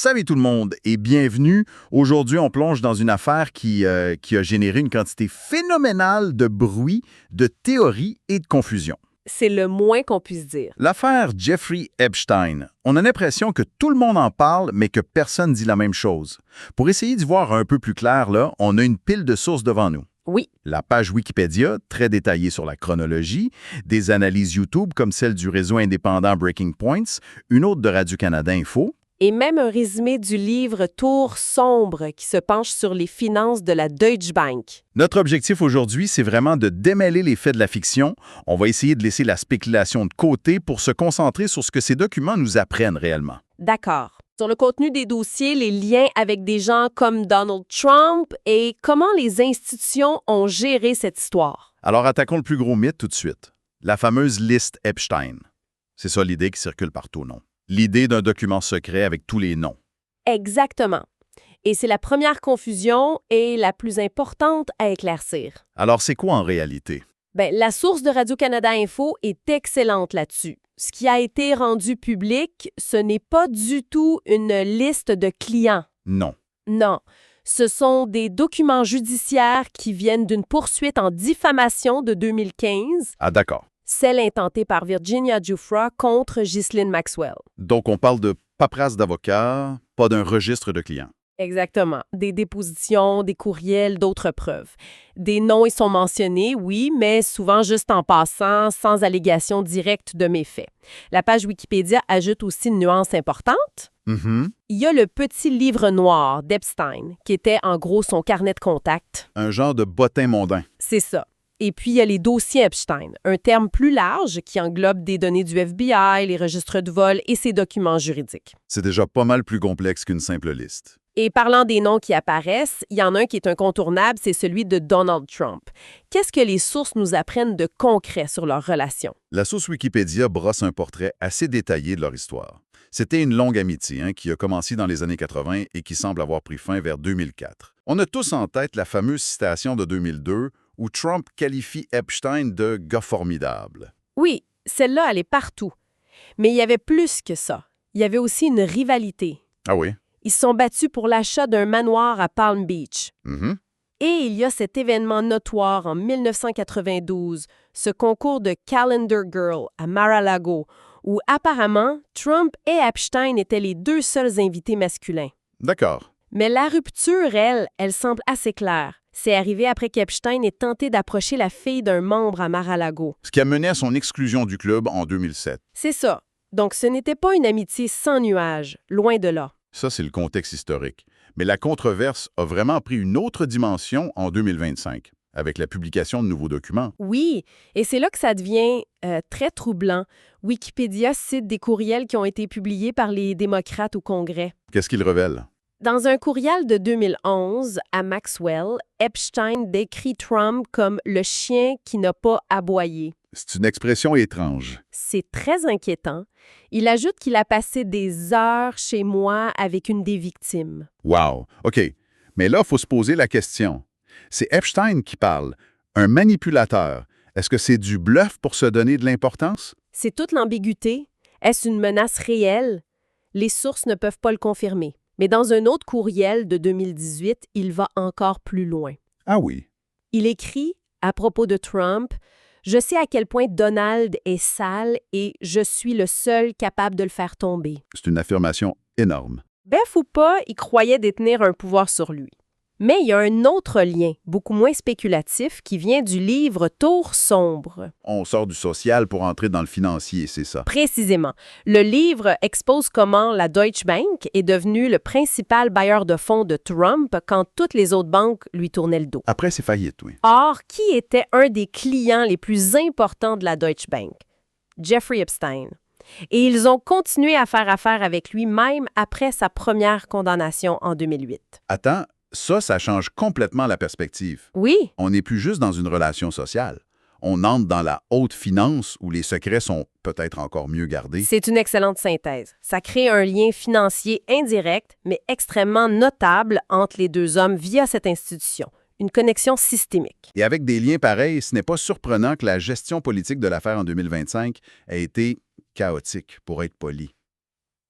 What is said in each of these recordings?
Salut tout le monde et bienvenue. Aujourd'hui, on plonge dans une affaire qui a généré une quantité phénoménale de bruit, de théories et de confusion. C'est le moins qu'on puisse dire. L'affaire Jeffrey Epstein. On a l'impression que tout le monde en parle, mais que personne dit la même chose. Pour essayer d'y voir un peu plus clair, là, on a une pile de sources devant nous. Oui, La page Wikipédia, très détaillée sur la chronologie, des analyses YouTube comme celle du réseau indépendant Breaking Points, une autre de Radio-Canada Info. et même un résumé du livre Tour sombre qui se penche sur les finances de la Deutsche Bank. Notre objectif aujourd'hui, c'est vraiment de démêler les faits de la fiction. On va essayer de laisser la spéculation de côté pour se concentrer sur ce que ces documents nous apprennent réellement. D'accord. Sur le contenu des dossiers, les liens avec des gens comme Donald Trump et comment les institutions ont géré cette histoire. Alors attaquons le plus gros mythe tout de suite. La fameuse liste Epstein. C'est ça l'idée qui circule partout, non? L'idée d'un document secret avec tous les noms. Exactement. Et c'est la première confusion et la plus importante à éclaircir. Alors c'est quoi en réalité? La source de Radio-Canada Info est excellente là-dessus. Ce qui a été rendu public, ce n'est pas du tout une liste de clients. Non. Non. Ce sont des documents judiciaires qui viennent d'une poursuite en diffamation de 2015, Ah d'accord. celle intentée par Virginia Giuffra contre Ghislaine Maxwell. Donc on parle de paperasse d'avocat, pas d'un registre de clients. Exactement. Des dépositions, des courriels, d'autres preuves. Des noms y sont mentionnés, oui, mais souvent juste en passant, sans allégation directe de méfaits. La page Wikipédia ajoute aussi une nuance importante. Mhm. Il y a le petit livre noir d'Epstein, qui était en gros son carnet de contact. Un genre de bottin mondain. C'est ça. Et puis, il y a les dossiers Epstein, un terme plus large qui englobe des données du FBI, les registres de vol et ses documents juridiques. C'est déjà pas mal plus complexe qu'une simple liste. Et parlant des noms qui apparaissent, il y en a un qui est incontournable, c'est celui de Donald Trump. Qu'est-ce que les sources nous apprennent de concret sur leur relation? La source Wikipédia brosse un portrait assez détaillé de leur histoire. C'était une longue amitié qui a commencé dans les années 80 et qui semble avoir pris fin vers 2004. On a tous en tête la fameuse citation de 2002 où Trump qualifie Epstein de « gars formidable Oui, celle-là, elle est partout. Mais il y avait plus que ça. Il y avait aussi une rivalité. ». Ah oui? Ils se sont battus pour l'achat d'un manoir à Palm Beach. Mhm. Et il y a cet événement notoire en 1992, ce concours de Calendar Girl à Mar-a-Lago, où apparemment, Trump et Epstein étaient les deux seuls invités masculins. D'accord. Mais la rupture, elle semble assez claire. C'est arrivé après qu'Epstein ait tenté d'approcher la fille d'un membre à Mar-a-Lago. Ce qui a mené à son exclusion du club en 2007. C'est ça. Donc ce n'était pas une amitié sans nuages, loin de là. Ça, c'est le contexte historique. Mais la controverse a vraiment pris une autre dimension en 2025, avec la publication de nouveaux documents. Oui, et c'est là que ça devient très troublant. Wikipédia cite des courriels qui ont été publiés par les démocrates au Congrès. Qu'est-ce qu'il révèle? Dans un courriel de 2011 à Maxwell, Epstein décrit Trump comme le chien qui n'a pas aboyé. C'est une expression étrange. C'est très inquiétant. Il ajoute qu'il a passé des heures chez moi avec une des victimes. Wow! OK. Mais là, il faut se poser la question. C'est Epstein qui parle. Un manipulateur. Est-ce que c'est du bluff pour se donner de l'importance? C'est toute l'ambiguïté. Est-ce une menace réelle? Les sources ne peuvent pas le confirmer. Mais dans un autre courriel de 2018, il va encore plus loin. Ah oui. Il écrit, à propos de Trump, « Je sais à quel point Donald est sale et je suis le seul capable de le faire tomber. C'est une affirmation énorme. » Bref ou pas, il croyait détenir un pouvoir sur lui. Mais il y a un autre lien, beaucoup moins spéculatif, qui vient du livre Tour sombre. On sort du social pour entrer dans le financier, c'est ça. Précisément. Le livre expose comment la Deutsche Bank est devenue le principal bailleur de fonds de Trump quand toutes les autres banques lui tournaient le dos. Après, c'est faillite, oui. Or, qui était un des clients les plus importants de la Deutsche Bank? Jeffrey Epstein. Et ils ont continué à faire affaire avec lui même après sa première condamnation en 2008. Attends, ça change complètement la perspective. Oui, On n'est plus juste dans une relation sociale. On entre dans la haute finance où les secrets sont peut-être encore mieux gardés. c'est une excellente synthèse. Ça crée un lien financier indirect, mais extrêmement notable entre les deux hommes via cette institution. Une connexion systémique. Et avec des liens pareils, ce n'est pas surprenant que la gestion politique de l'affaire en 2025 ait été chaotique, pour être poli.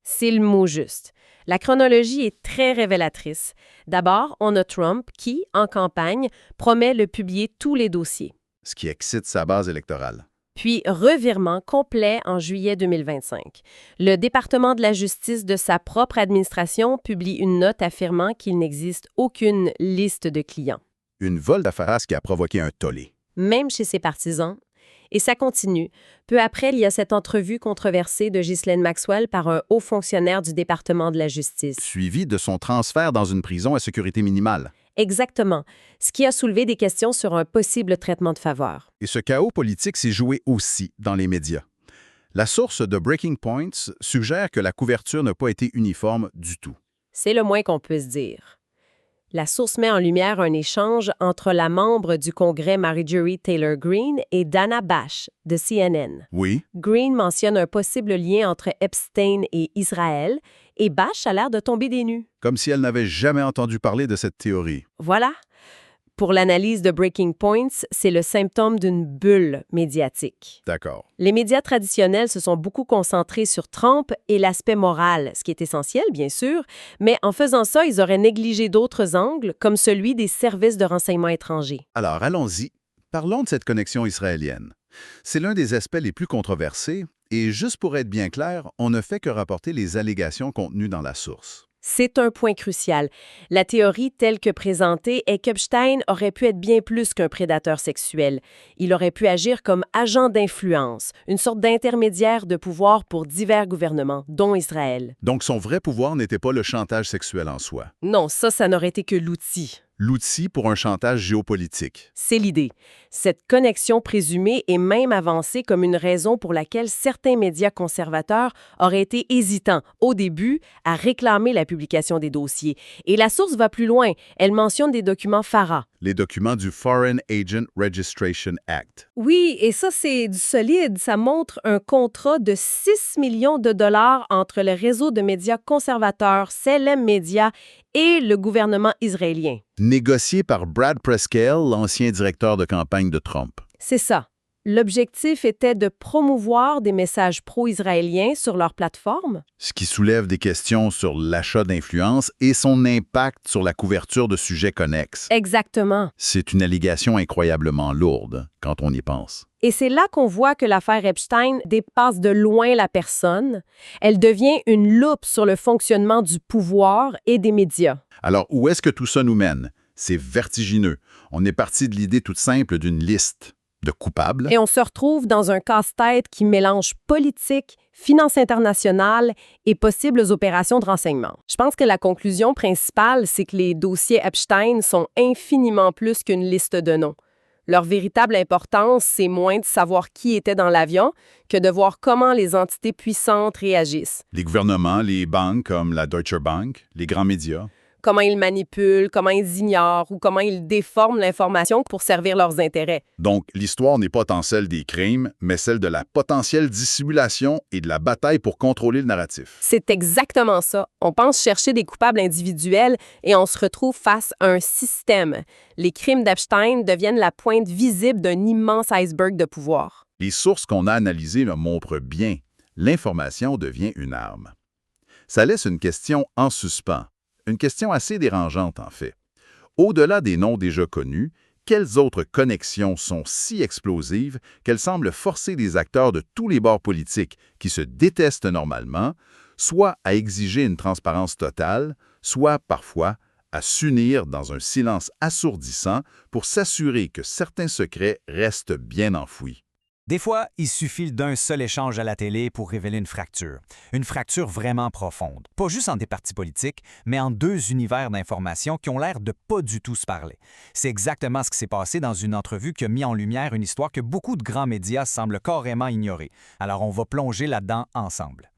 C'est le mot juste. La chronologie est très révélatrice. D'abord, on a Trump qui, en campagne, promet de publier tous les dossiers. Ce qui excite sa base électorale. Puis, revirement complet en juillet 2025. Le département de la justice de sa propre administration publie une note affirmant qu'il n'existe aucune liste de clients. Une volte-face qui a provoqué un tollé. Même chez ses partisans. Et ça continue. Peu après, il y a cette entrevue controversée de Ghislaine Maxwell par un haut fonctionnaire du département de la justice. Suivi de son transfert dans une prison à sécurité minimale. Exactement. Ce qui a soulevé des questions sur un possible traitement de faveur. Et ce chaos politique s'est joué aussi dans les médias. La source de Breaking Points suggère que la couverture n'a pas été uniforme du tout. C'est le moins qu'on puisse dire. La source met en lumière un échange entre la membre du Congrès Marjorie Taylor Greene et Dana Bash de CNN. Oui, Greene mentionne un possible lien entre Epstein et Israël, et Bash a l'air de tomber des nues. comme si elle n'avait jamais entendu parler de cette théorie. Voilà. Pour l'analyse de Breaking Points, c'est le symptôme d'une bulle médiatique. D'accord. Les médias traditionnels se sont beaucoup concentrés sur Trump et l'aspect moral, ce qui est essentiel, bien sûr, mais en faisant ça, ils auraient négligé d'autres angles, comme celui des services de renseignement étrangers. Alors, allons-y. Parlons de cette connexion israélienne. C'est l'un des aspects les plus controversés, et juste pour être bien clair, on ne fait que rapporter les allégations contenues dans la source. C'est un point crucial. La théorie telle que présentée est qu'Epstein aurait pu être bien plus qu'un prédateur sexuel. Il aurait pu agir comme agent d'influence, une sorte d'intermédiaire de pouvoir pour divers gouvernements, dont Israël. Donc son vrai pouvoir n'était pas le chantage sexuel en soi. Non, ça n'aurait été que l'outil. L'outil pour un chantage géopolitique. C'est l'idée. Cette connexion présumée est même avancée comme une raison pour laquelle certains médias conservateurs auraient été hésitants, au début, à réclamer la publication des dossiers. Et la source va plus loin. Elle mentionne des documents FARA. Les documents du Foreign Agent Registration Act. Oui, et ça, c'est du solide. Ça montre un contrat de 6 millions de dollars entre le réseau de médias conservateurs, Selem Media, et le gouvernement israélien. Négocié par Brad Parscale, l'ancien directeur de campagne de Trump. C'est ça. L'objectif était de promouvoir des messages pro-israéliens sur leur plateforme. Ce qui soulève des questions sur l'achat d'influence et son impact sur la couverture de sujets connexes. Exactement. C'est une allégation incroyablement lourde quand on y pense. Et c'est là qu'on voit que l'affaire Epstein dépasse de loin la personne. Elle devient une loupe sur le fonctionnement du pouvoir et des médias. Alors, où est-ce que tout ça nous mène? C'est vertigineux. On est parti de l'idée toute simple d'une liste de coupables. Et on se retrouve dans un casse-tête qui mélange politique, finance internationale et possibles opérations de renseignement. Je pense que la conclusion principale, c'est que les dossiers Epstein sont infiniment plus qu'une liste de noms. Leur véritable importance, c'est moins de savoir qui était dans l'avion que de voir comment les entités puissantes réagissent. Les gouvernements, les banques comme la Deutsche Bank, les grands médias. Comment ils manipulent, comment ils ignorent ou comment ils déforment l'information pour servir leurs intérêts. Donc, l'histoire n'est pas tant celle des crimes, mais celle de la potentielle dissimulation et de la bataille pour contrôler le narratif. C'est exactement ça. On pense chercher des coupables individuels et on se retrouve face à un système. Les crimes d'Epstein deviennent la pointe visible d'un immense iceberg de pouvoir. Les sources qu'on a analysées le montrent bien. L'information devient une arme. Ça laisse une question en suspens. Une question assez dérangeante, en fait. Au-delà des noms déjà connus, quelles autres connexions sont si explosives qu'elles semblent forcer les acteurs de tous les bords politiques qui se détestent normalement, soit à exiger une transparence totale, soit, parfois, à s'unir dans un silence assourdissant pour s'assurer que certains secrets restent bien enfouis? Des fois, il suffit d'un seul échange à la télé pour révéler une fracture vraiment profonde, pas juste entre des partis politiques, mais en deux univers d'information qui ont l'air de pas du tout se parler. C'est exactement ce qui s'est passé dans une entrevue qui a mis en lumière une histoire que beaucoup de grands médias semblent carrément ignorer. Alors on va plonger là-dedans ensemble.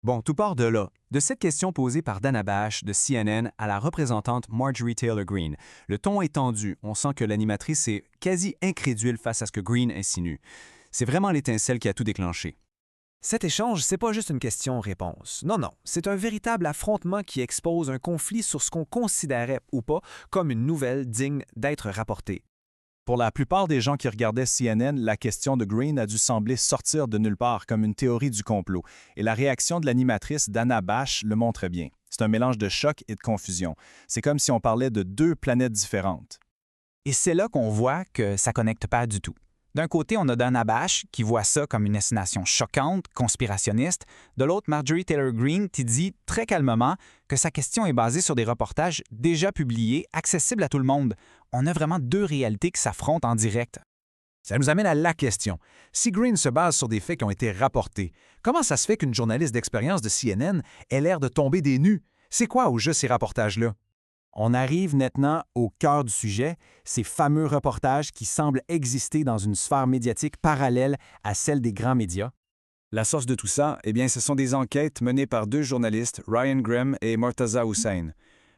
Bon, tout part de là, de cette question posée par Dana Bash de CNN à la représentante Marjorie Taylor Greene. Le ton est tendu, on sent que l'animatrice est quasi incrédule face à ce que Greene insinue. C'est vraiment l'étincelle qui a tout déclenché. Cet échange, c'est pas juste une question-réponse. Non, c'est un véritable affrontement qui expose un conflit sur ce qu'on considérait ou pas comme une nouvelle digne d'être rapportée. Pour la plupart des gens qui regardaient CNN, la question de Green a dû sembler sortir de nulle part comme une théorie du complot, et la réaction de l'animatrice Dana Bash le montre bien. C'est un mélange de choc et de confusion. C'est comme si on parlait de deux planètes différentes. Et c'est là qu'on voit que ça connecte pas du tout. D'un côté, on a Dana Bash qui voit ça comme une destination choquante, conspirationniste. De l'autre, Marjorie Taylor Greene qui dit très calmement que sa question est basée sur des reportages déjà publiés, accessibles à tout le monde. On a vraiment deux réalités qui s'affrontent en direct. Ça nous amène à la question. Si Green se base sur des faits qui ont été rapportés, comment ça se fait qu'une journaliste d'expérience de CNN ait l'air de tomber des nues? C'est quoi au juste ces rapportages-là? On arrive maintenant au cœur du sujet, ces fameux reportages qui semblent exister dans une sphère médiatique parallèle à celle des grands médias. La source de tout ça, eh bien, ce sont des enquêtes menées par deux journalistes, Ryan Grim et Mortaza Hussain.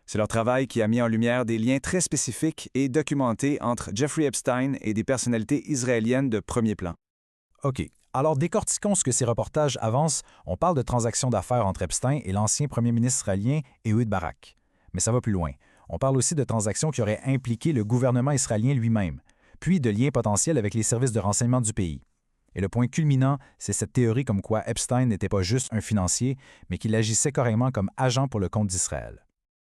C'est leur travail qui a mis en lumière des liens très spécifiques et documentés entre Jeffrey Epstein et des personnalités israéliennes de premier plan. OK. Alors, décortiquons ce que ces reportages avancent. On parle de transactions d'affaires entre Epstein et l'ancien premier ministre israélien Ehud Barak. Mais ça va plus loin. On parle aussi de transactions qui auraient impliqué le gouvernement israélien lui-même, puis de liens potentiels avec les services de renseignement du pays. Et le point culminant, c'est cette théorie comme quoi Epstein n'était pas juste un financier, mais qu'il agissait carrément comme agent pour le compte d'Israël.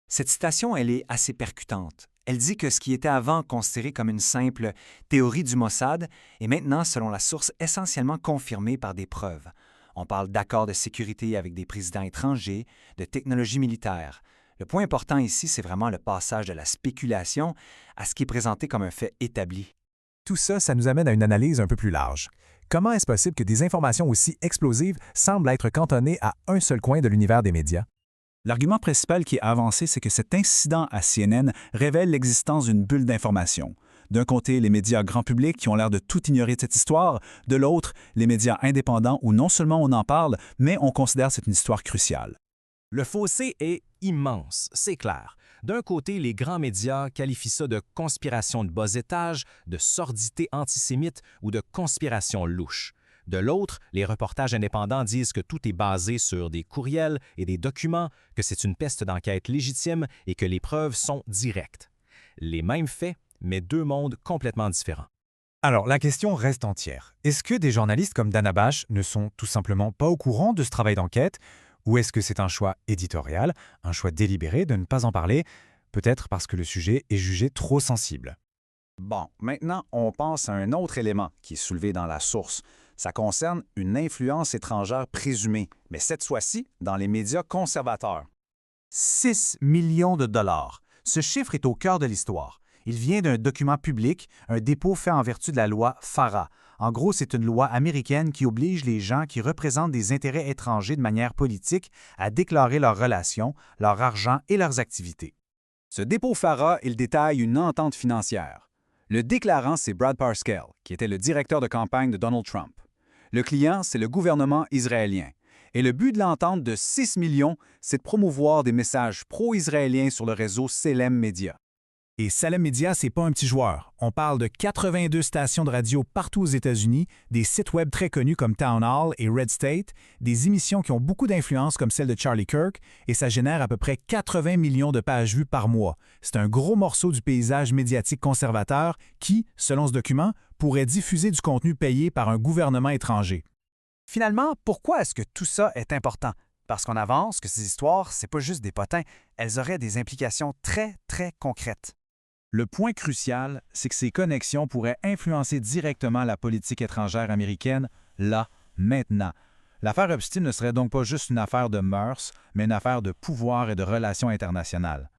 Cette citation, elle est assez percutante. Elle dit que ce qui était avant considéré comme une simple théorie du Mossad est maintenant, selon la source, essentiellement confirmé par des preuves. On parle d'accords de sécurité avec des présidents étrangers, de technologies militaires. Le point important ici, c'est vraiment le passage de la spéculation à ce qui est présenté comme un fait établi. Tout ça, ça nous amène à une analyse un peu plus large. Comment est-ce possible que des informations aussi explosives semblent être cantonnées à un seul coin de l'univers des médias? L'argument principal qui est avancé, c'est que cet incident à CNN révèle l'existence d'une bulle d'information. D'un côté, les médias grand public qui ont l'air de tout ignorer de cette histoire, de l'autre, les médias indépendants où non seulement on en parle, mais on considère que c'est une histoire cruciale. Le fossé est immense, c'est clair. D'un côté, les grands médias qualifient ça de conspiration de bas étage, de sordité antisémite ou de conspiration louche. De l'autre, les reportages indépendants disent que tout est basé sur des courriels et des documents, que c'est une piste d'enquête légitime et que les preuves sont directes. Les mêmes faits, mais deux mondes complètement différents. Alors, la question reste entière. Est-ce que des journalistes comme Dana Bash ne sont tout simplement pas au courant de ce travail d'enquête? Ou est-ce que c'est un choix éditorial, un choix délibéré de ne pas en parler, peut-être parce que le sujet est jugé trop sensible? Bon, maintenant, on pense à un autre élément qui est soulevé dans la source. Ça concerne une influence étrangère présumée, mais cette fois-ci dans les médias conservateurs. 6 millions de dollars. Ce chiffre est au cœur de l'histoire. Il vient d'un document public, un dépôt fait en vertu de la loi FARA. En gros, c'est une loi américaine qui oblige les gens qui représentent des intérêts étrangers de manière politique à déclarer leurs relations, leur argent et leurs activités. Ce dépôt FARA, il détaille une entente financière. Le déclarant, c'est Brad Parscale, qui était le directeur de campagne de Donald Trump. Le client, c'est le gouvernement israélien. Et le but de l'entente de 6 millions, c'est de promouvoir des messages pro-israéliens sur le réseau Salem Media. Et Salem Media, c'est pas un petit joueur. On parle de 82 stations de radio partout aux États-Unis, des sites web très connus comme Town Hall et Red State, des émissions qui ont beaucoup d'influence comme celle de Charlie Kirk, et ça génère à peu près 80 millions de pages vues par mois. C'est un gros morceau du paysage médiatique conservateur qui, selon ce document, pourrait diffuser du contenu payé par un gouvernement étranger. Finalement, pourquoi est-ce que tout ça est important? Parce qu'on avance que ces histoires, c'est pas juste des potins, elles auraient des implications très, très concrètes. Le point crucial, c'est que ces connexions pourraient influencer directement la politique étrangère américaine, là, maintenant. L'affaire Epstein ne serait donc pas juste une affaire de mœurs, mais une affaire de pouvoir et de relations internationales.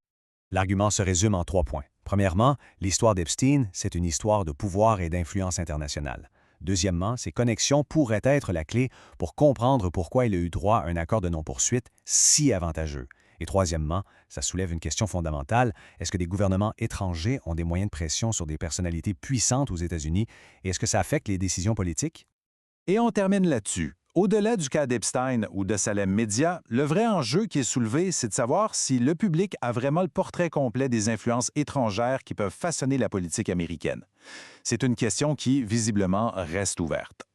L'argument se résume en 3 points. Premièrement, l'histoire d'Epstein, c'est une histoire de pouvoir et d'influence internationale. Deuxièmement, ces connexions pourraient être la clé pour comprendre pourquoi il a eu droit à un accord de non-poursuite si avantageux. Et troisièmement, ça soulève une question fondamentale. Est-ce que des gouvernements étrangers ont des moyens de pression sur des personnalités puissantes aux États-Unis et est-ce que ça affecte les décisions politiques? Et on termine là-dessus. Au-delà du cas d'Epstein ou de Salem Media, le vrai enjeu qui est soulevé, c'est de savoir si le public a vraiment le portrait complet des influences étrangères qui peuvent façonner la politique américaine. C'est une question qui, visiblement, reste ouverte.